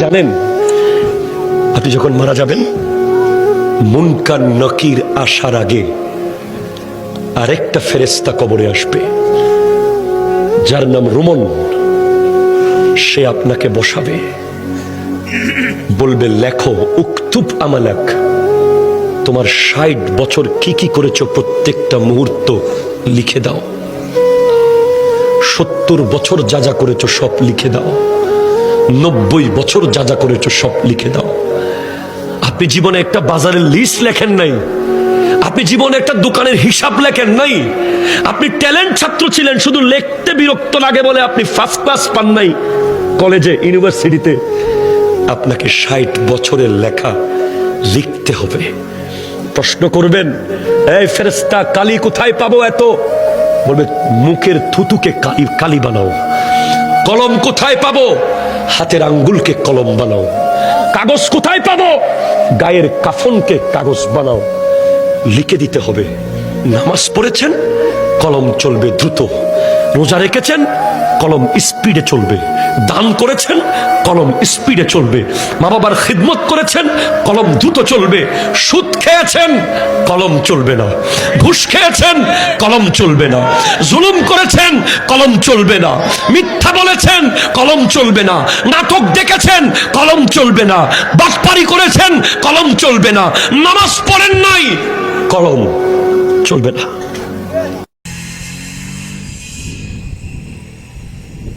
জানেন আপনি যখন মারা যাবেন মুনকার নকির আসার আগে আরেকটা ফেরেশতা কবরে আসবে যার নাম রুমন। সে আপনাকে বসাবে, বলবে লেখো উকতুব আমালাক, তোমার ৬০ বছর কি কি করেছো প্রত্যেকটা মুহূর্ত লিখে দাও। ৭০ বছর যা যা করেছো সব লিখে দাও। ৯০ বছর যা যা করেছো সব লিখে দাও। আপনি জীবনে একটা বাজারের লিস্ট লেখেন নাই, আপনি জীবনে একটা দোকানের হিসাব লেখেন নাই, আপনি ট্যালেন্ট ছাত্র ছিলেন, শুধু লিখতে বিরক্ত লাগে বলে আপনি ফার্স্ট ক্লাস পান নাই কলেজে ইউনিভার্সিটিতে। আপনাকে ৬০ বছরের লেখা লিখতে হবে। প্রশ্ন করবেন, এই ফেরেশতা কালি কোথায় পাবো এত? বলবে মুখের থুতুকে কালি বানাও। কলম কোথায় পাবো? হাতের আঙ্গুলকে কলম বানাও। কাগজ কোথায় পাবো? গায়ের কাফনকে কাগজ বানাও। লিখে দিতে হবে। নামাজ পড়েছেন, কলম চলবে দ্রুত। রোজা রেখেছেন, কলম স্পিডে চলবে। দান করেছেন, কলম স্পিডে চলবে। মা বাবার খিদমত করেছেন, কলম দ্রুত চলবে। সুদ খেয়েছেন, কলম চলবে না। ঘুষ খেয়েছেন, কলম চলবে না। জুলুম করেছেন, কলম চলবে না। মিথ্যা বলেছেন, কলম চলবে না। নাটক দেখেছেন, কলম চলবে না। বাটপারি করেছেন, কলম চলবে না। নামাজ পড়েন নাই, কলম চলবে না।